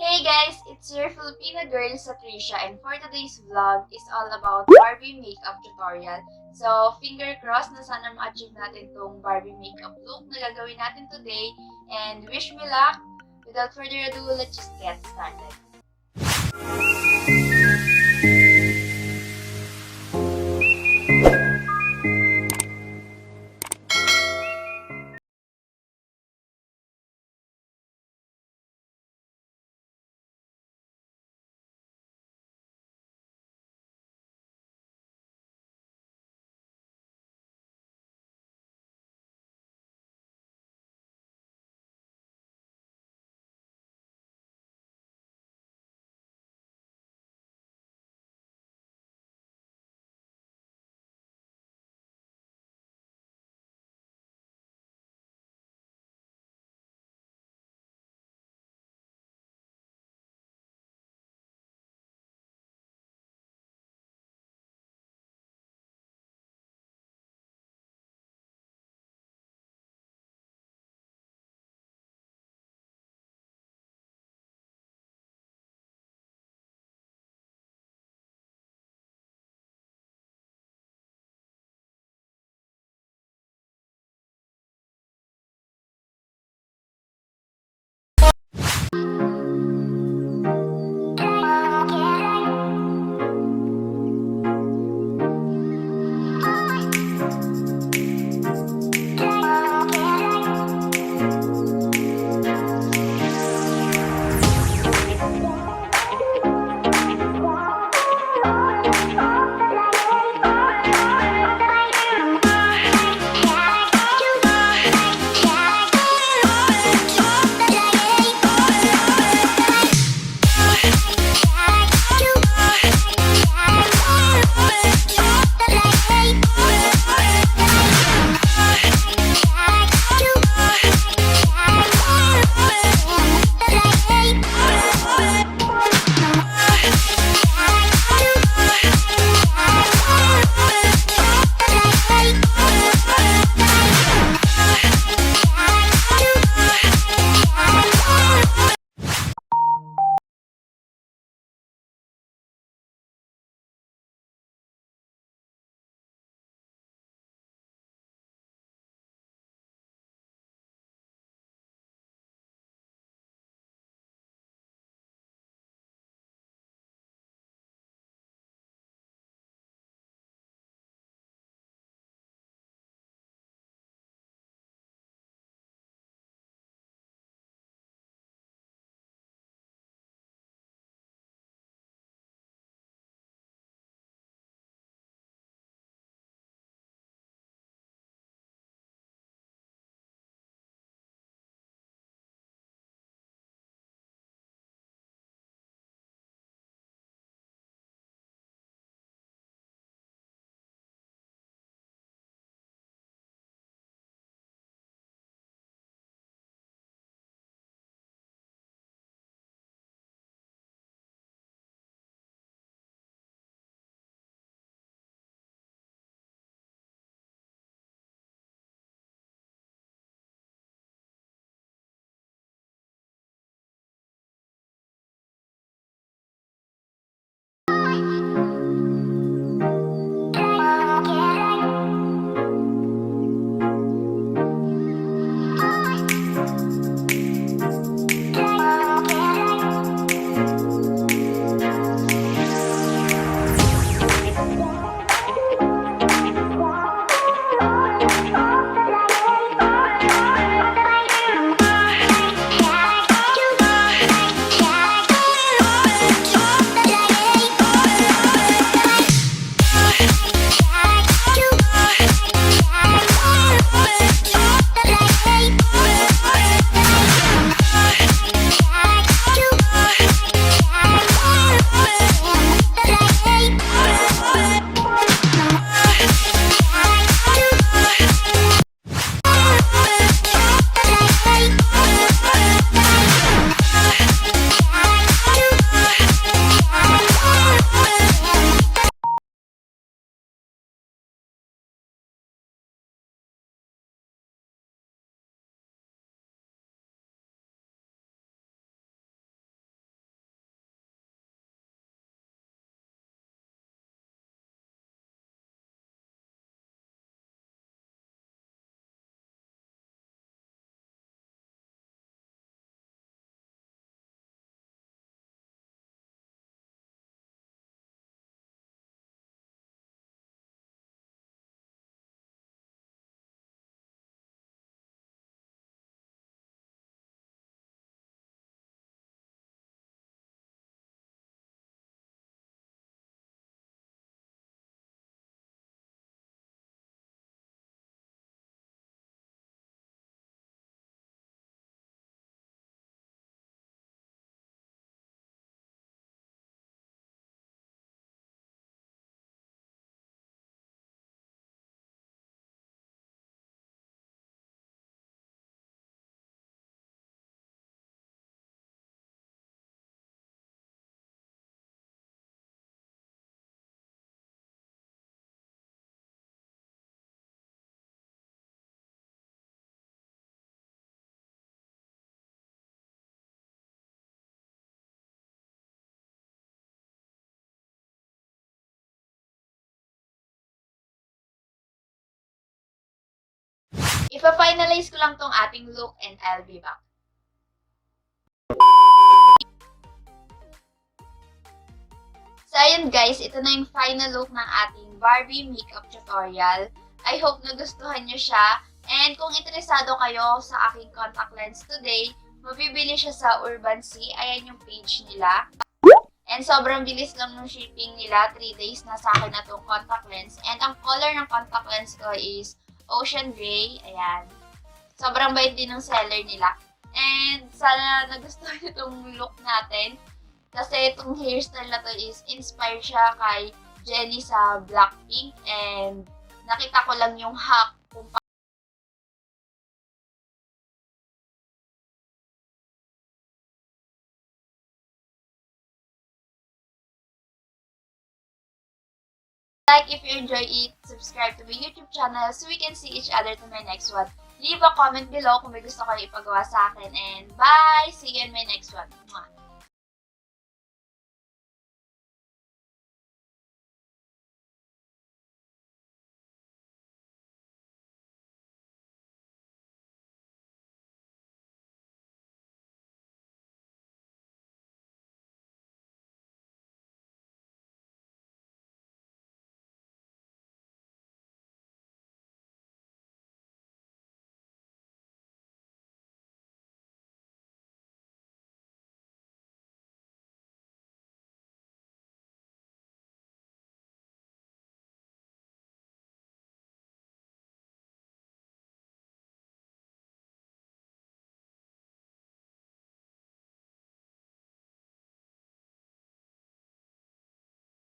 Hey guys, it's your Filipina Girl Zatrisia, and for today's vlog is all about Barbie makeup tutorial. So, finger crossed na sana ma-achieve natin tong Barbie makeup look na gagawin natin today. And wish me luck! Without further ado, let's just get started. Ipa-finalize ko lang tong ating look and I'll be back. So, ayun guys, ito na yung final look ng ating Barbie makeup tutorial. I hope nagustuhan nyo siya. And kung interesado kayo sa aking contact lens today, mabibili siya sa Urban Sea. Ayan yung page nila. And sobrang bilis lang ng shipping nila. 3 days na sa akin na itong contact lens. And ang color ng contact lens ko is Ocean Gray. Ayan. Sobrang bait din ng seller nila. And sana nagustuhan nyo itong look natin. Kasi itong hairstyle na to is inspired siya kay Jennie sa Blackpink. And nakita ko lang yung hack kung like if you enjoy it, subscribe to my YouTube channel so we can see each other to my next one. Leave a comment below kung may gusto kayo ipagawa sa akin. And bye! See you in my next one. Mwah!